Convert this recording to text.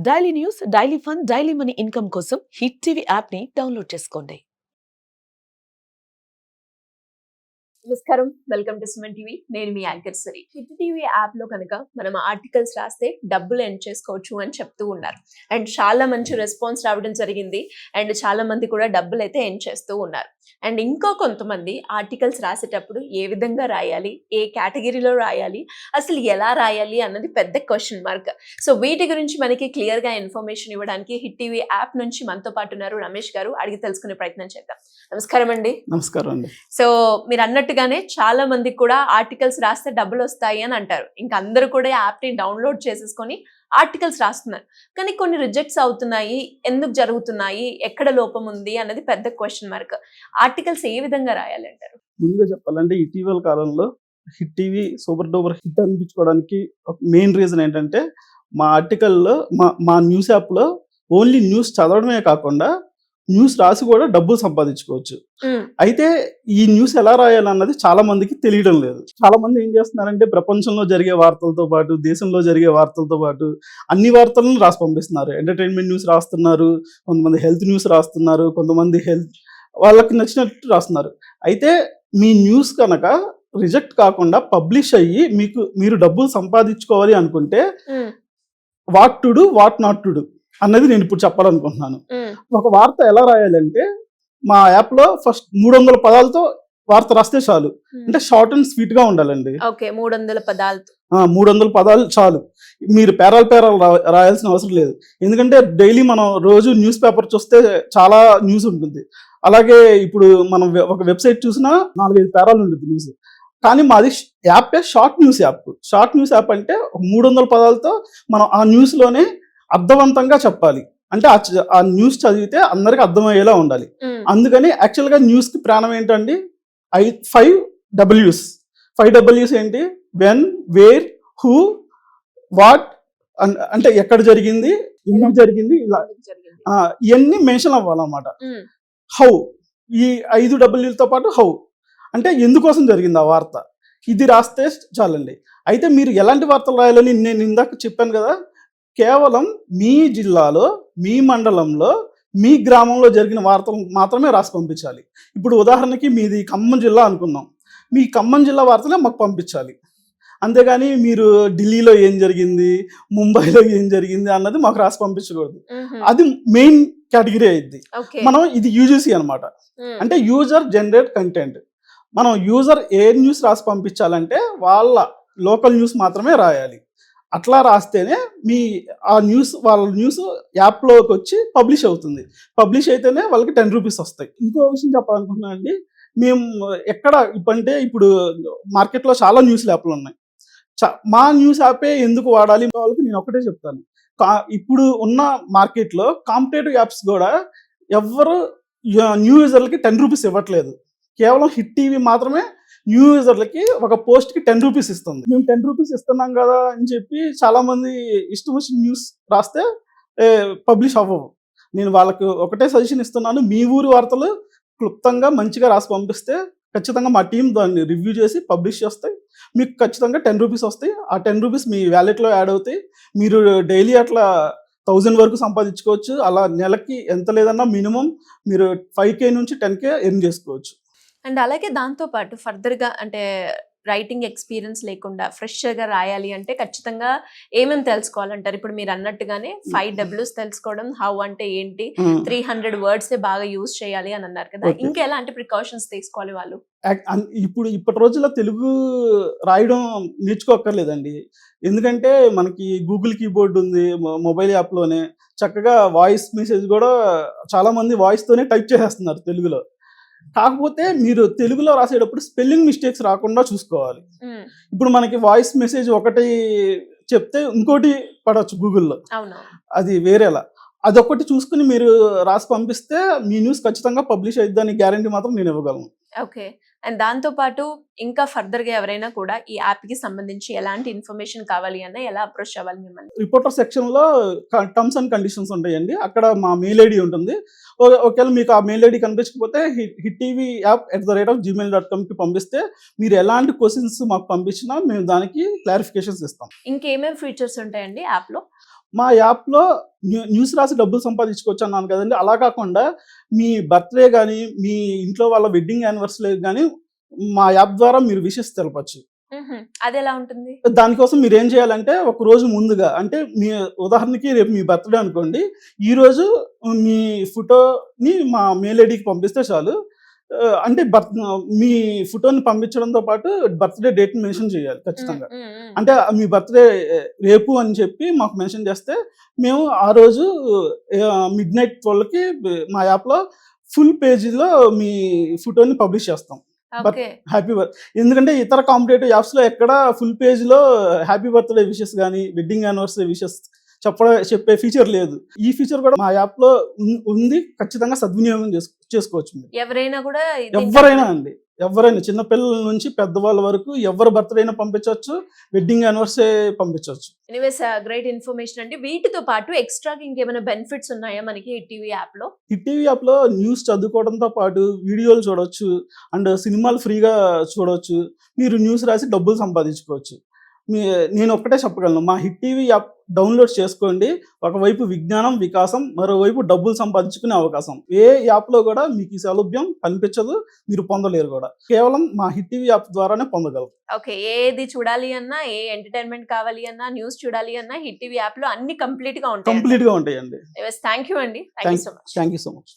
Daily news, daily fun, daily money income కోసం hit TV app ని download చేసుకోండి. నమస్కారం, వెల్కమ్ టు సుమన్ టీవీ. నేను మీ యాంకర్ సరి. హిట్ టీవీ యాప్ లో కనుక మనం ఆర్టికల్స్ రాస్తే డబ్బులు ఎర్న్ చేసుకోవచ్చు అని చెప్తూ ఉన్నారు. అండ్ చాలా మంచి రెస్పాన్స్ రావడం జరిగింది. అండ్ చాలా మంది కూడా డబ్బులు అయితే ఎర్న్ చేస్తూ ఉన్నారు. అండ్ ఇంకో కొంతమంది ఆర్టికల్స్ రాసేటప్పుడు ఏ విధంగా రాయాలి, ఏ కేటగిరీలో రాయాలి, అసలు ఎలా రాయాలి అన్నది పెద్ద క్వశ్చన్ మార్క్. సో వీటి గురించి మనకి క్లియర్ గా ఇన్ఫర్మేషన్ ఇవ్వడానికి హిట్ టీవీ యాప్ నుంచి మనతో పాటు ఉన్నారు రమేష్ గారు. అడిగి తెలుసుకునే ప్రయత్నం చేద్దాం. నమస్కారం అండి. నమస్కారం అండి. సో మీరు అన్నట్టుగానే చాలా మందికి కూడా ఆర్టికల్స్ రాస్తే డబ్బులు వస్తాయి అని అంటారు. ఇంకా అందరూ కూడా యాప్ ని డౌన్లోడ్ చేసేసుకొని ఆర్టికల్స్ రాస్తున్నారు. కానీ కొన్ని రిజెక్ట్స్ అవుతున్నాయి. ఎందుకు జరుగుతున్నాయి, ఎక్కడ లోపం ఉంది అన్నది పెద్ద క్వశ్చన్ మార్క్. ఆర్టికల్స్ ఏ విధంగా రాయాలి అంటారు? ముందుగా చెప్పాలంటే ఇటీవల కాలంలో hit TV super duper hit అనిపించుకోవడానికి మెయిన్ రీజన్ ఏంటంటే మా ఆర్టికల్లో మా న్యూస్ యాప్లో ఓన్లీ న్యూస్ చదవడమే కాకుండా న్యూస్ రాసి కూడా డబ్బులు సంపాదించుకోవచ్చు. అయితే ఈ న్యూస్ ఎలా రాయాలన్నది చాలా మందికి తెలియడం లేదు. చాలా మంది ఏం చేస్తున్నారంటే ప్రపంచంలో జరిగే వార్తలతో పాటు, దేశంలో జరిగే వార్తలతో పాటు అన్ని వార్తలను రాసి పంపిస్తున్నారు. ఎంటర్టైన్మెంట్ న్యూస్ రాస్తున్నారు, కొంతమంది హెల్త్ న్యూస్ రాస్తున్నారు, కొంతమంది వాళ్ళకి నచ్చినట్టు రాస్తున్నారు. అయితే మీ న్యూస్ కనుక రిజెక్ట్ కాకుండా పబ్లిష్ అయ్యి మీరు డబ్బులు సంపాదించుకోవాలి అనుకుంటే what to do, what not to do అన్నది నేను ఇప్పుడు చెప్పాలనుకుంటున్నాను. ఒక వార్త ఎలా రాయాలంటే మా యాప్ లో ఫస్ట్ 300 పదాలతో వార్త రాస్తే చాలు. అంటే షార్ట్ అండ్ స్వీట్ గా ఉండాలండి. 300 పదాలతో 300 పదాలు చాలు. మీరు పేరాలు రాయాల్సిన అవసరం లేదు. ఎందుకంటే డైలీ మనం రోజు న్యూస్ పేపర్ చూస్తే చాలా న్యూస్ ఉంటుంది. అలాగే ఇప్పుడు మనం ఒక వెబ్సైట్ చూసినా 4-5 పేరాలు ఉంటుంది న్యూస్. కానీ మాది app short news app. Short news app అంటే 300 పదాలతో మనం ఆ న్యూస్ లోనే అర్థవంతంగా చెప్పాలి. అంటే ఆ న్యూస్ చదివితే అందరికి అర్థమయ్యేలా ఉండాలి. అందుకని యాక్చువల్ గా న్యూస్ కి ప్రాణం ఏంటండి? 5 Ws ఏంటి? వెన్, వేర్, హూ, వాట్, అంటే ఎక్కడ జరిగింది, ఎందుకు జరిగింది, ఇలా ఇవన్నీ మెన్షన్ అవ్వాలన్నమాట. హౌ, ఈ 5 Wలతో పాటు హౌ, అంటే ఎందుకోసం జరిగింది ఆ వార్త, ఇది రాస్తే చాలండి. అయితే మీరు ఎలాంటి వార్తలు రాయాలని నేను ఇందాక చెప్పాను కదా, కేవలం మీ జిల్లాలో, మీ మండలంలో, మీ గ్రామంలో జరిగిన వార్తలు మాత్రమే రాసి పంపించాలి. ఇప్పుడు ఉదాహరణకి మీది ఖమ్మం జిల్లా అనుకుందాం, మీ ఖమ్మం జిల్లా వార్తలే మాకు పంపించాలి. అంతేగాని మీరు ఢిల్లీలో ఏం జరిగింది, ముంబైలో ఏం జరిగింది అన్నది మాకు రాసి పంపించకూడదు. అది మెయిన్ కేటగిరీ అయింది. మనం ఇది యూజీసీ అనమాట, అంటే యూజర్ జనరేట్ కంటెంట్. మనం యూజర్ ఏ న్యూస్ రాసి పంపించాలంటే వాళ్ళ లోకల్ న్యూస్ మాత్రమే రాయాలి. అట్లా రాస్తేనే ఆ న్యూస్ వాళ్ళ న్యూస్ యాప్లోకి వచ్చి పబ్లిష్ అవుతుంది. పబ్లిష్ అయితేనే వాళ్ళకి 10 రూపీస్ వస్తాయి. ఇంకో విషయం చెప్పాలనుకుంటున్నాను అండి. మేము ఎక్కడ ఇప్పుడంటే ఇప్పుడు మార్కెట్లో చాలా న్యూస్ యాప్లు ఉన్నాయి. మా న్యూస్ యాపే ఎందుకు వాడాలి వాళ్ళకి నేను ఒకటే చెప్తాను. ఇప్పుడు ఉన్న మార్కెట్లో కాంపిటేటివ్ యాప్స్ కూడా ఎవరు న్యూ యూజర్లకి 10 రూపీస్ ఇవ్వట్లేదు. కేవలం హిట్ టీవీ మాత్రమే న్యూ యూజర్లకి ఒక పోస్ట్కి 10 రూపీస్ ఇస్తుంది. మేము 10 రూపీస్ ఇస్తున్నాం కదా అని చెప్పి చాలా మంది ఇష్టం వచ్చిన న్యూస్ రాస్తే పబ్లిష్ అవ్వవు. నేను వాళ్ళకి ఒకటే సజెషన్ ఇస్తున్నాను, మీ ఊరి వార్తలు క్లుప్తంగా మంచిగా రాసి పంపిస్తే ఖచ్చితంగా మా టీం దాన్ని రివ్యూ చేసి పబ్లిష్ చేస్తాయి. మీకు ఖచ్చితంగా 10 రూపీస్ వస్తాయి. ఆ 10 రూపీస్ మీ వ్యాలెట్లో యాడ్ అవుతాయి. మీరు డైలీ అట్లా 1000 వరకు సంపాదించుకోవచ్చు. అలా నెలకి ఎంత లేదన్నా మినిమం మీరు 5K నుంచి 10K ఎర్న్ చేసుకోవచ్చు. అండ్ అలాగే దాంతో పాటు ఫర్దర్ గా అంటే రైటింగ్ ఎక్స్పీరియన్స్ లేకుండా ఫ్రెషర్ గా రాయాలి అంటే ఖచ్చితంగా ఏమేమి తెలుసుకోవాలంటారు? ఇప్పుడు మీరు అన్నట్టుగానే 5 Ws తెలుసుకోవడం, హౌ అంటే ఏంటి, 300 వర్డ్స్ బాగా యూజ్ చేయాలి అని అన్నారు కదా. ఇంకా ఎలాంటి ప్రికాషన్స్ తీసుకోవాలి వాళ్ళు? ఇప్పటి రోజుల్లో తెలుగు రాయడం నేర్చుకోక్కర్లేదండి. ఎందుకంటే మనకి గూగుల్ కీబోర్డ్ ఉంది మొబైల్ యాప్లోనే. చక్కగా వాయిస్ మెసేజ్ కూడా చాలా మంది వాయిస్ తోనే టైప్ చేసేస్తున్నారు తెలుగులో. కాకపోతే మీరు తెలుగులో రాసేటప్పుడు స్పెల్లింగ్ మిస్టేక్స్ రాకుండా చూసుకోవాలి. ఇప్పుడు మనకి వాయిస్ మెసేజ్ ఒకటి చెప్తే ఇంకోటి పడవచ్చు గూగుల్లో, అది వేరేలా. అదొకటి చూసుకుని మీరు రాసి పంపిస్తే మీ న్యూస్ ఖచ్చితంగా పబ్లిష్ అయిద్దని గ్యారంటీ మాత్రం నేను ఇవ్వగలను. ఓకే. అండ్ దాంతో పాటు ఇంకా ఫర్దర్ గా ఎవరైనా కూడా ఈ యాప్ కి సంబంధించి ఎలాంటి ఇన్ఫర్మేషన్ కావాలి అన్న ఎలా అప్రోచ్ అవ్వాలి మిమ్మల్ని? రిపోర్టర్ సెక్షన్ లో టర్మ్స్ అండ్ కండిషన్స్ ఉంటాయండి. అక్కడ మా మెయిల్ ఐడి ఉంటుంది. ఒకవేళ మీకు ఆ మెయిల్ ఐడి కనిపించకపోతే hittvyapp@gmail.com కి పంపిస్తే మీరు ఎలాంటి క్వశ్చన్స్ మాకు పంపించినా మేము దానికి క్లారిఫికేషన్స్ ఇస్తాం. ఇంకేమేమి ఫీచర్స్ ఉంటాయండి యాప్ లో? మా యాప్లో న్యూస్ రాసి డబ్బులు సంపాదించుకోవచ్చు అన్నాను కదండి. అలా కాకుండా మీ బర్త్డే కానీ మీ ఇంట్లో వాళ్ళ వెడ్డింగ్ యానివర్సరీ కానీ మా యాప్ ద్వారా మీరు విషెస్ తెలపచ్చు. అది ఎలా ఉంటుంది? దానికోసం మీరు ఏం చేయాలంటే ఒక రోజు ముందుగా, అంటే మీ ఉదాహరణకి రేపు మీ బర్త్డే అనుకోండి, ఈ రోజు మీ ఫోటోని మా మెయిల్ ఐడికి పంపిస్తే చాలు. అంటే మీ ఫోటోని పంపించడంతో పాటు బర్త్డే డేట్ మెన్షన్ చేయాలి ఖచ్చితంగా. అంటే మీ బర్త్డే రేపు అని చెప్పి మాకు మెన్షన్ చేస్తే మేము ఆ రోజు midnight 12కి మా యాప్లో ఫుల్ పేజీలో మీ ఫోటోని పబ్లిష్ చేస్తాం. ఓకే. హ్యాపీ బర్త్ ఎందుకంటే ఇతర కాంపిటేటివ్ యాప్స్లో ఎక్కడ ఫుల్ పేజ్లో హ్యాపీ బర్త్డే విషెస్ కానీ వెడ్డింగ్ యానివర్సరీ విషెస్ చెప్పే ఫీచర్ లేదు. ఈ ఫీచర్ కూడా మా యాప్లో ఉంది. ఖచ్చితంగా సద్వినియోగం చేసుకోవచ్చు మీరు. ఎవరైనా కూడా ఎవరైనా అండి, ఎవరైనా చిన్నపిల్లల నుంచి పెద్దవాళ్ళ వరకు ఎవరు బర్త్డే అయినా పంపించవచ్చు, వెడ్డింగ్ యానివర్సరీ పంపించవచ్చు. ఎనీవేస్ గ్రేట్ ఇన్ఫర్మేషన్ అండి. వీటితో పాటు ఎక్స్ట్రాగా ఇంకేమైనా బెనిఫిట్స్ ఉన్నాయా మనకి హిట్ టీవీ యాప్ లో? హిట్ టీవీ యాప్లో న్యూస్ చదువుకోవడంతో పాటు వీడియోలు చూడవచ్చు అండ్ సినిమాలు ఫ్రీగా చూడవచ్చు. మీరు న్యూస్ రాసి డబ్బులు సంపాదించుకోవచ్చు. నేను ఒక్కటే చెప్పగలను, మా హిట్ టీవీ యాప్ డౌన్లోడ్ చేసుకోండి. ఒకవైపు విజ్ఞానం వికాసం, మరోవైపు డబ్బులు సంపాదించుకునే అవకాశం. ఏ యాప్లో కూడా మీకు ఈ సౌలభ్యం కనిపించదు, మీరు పొందలేరు కూడా. కేవలం మా హిట్ టీవీ యాప్ ద్వారానే పొందగలరు. ఓకే. ఏది చూడాలి అన్నా, ఏ ఎంటర్టైన్మెంట్ కావాలి అన్నా, న్యూస్ చూడాలి అన్నా హిట్ టీవీ యాప్ లో అన్ని కంప్లీట్ గా ఉంటాయి. కంప్లీట్ గా ఉంటాయండి. థ్యాంక్ యూ అండి. Thank you so much. Thank you so much.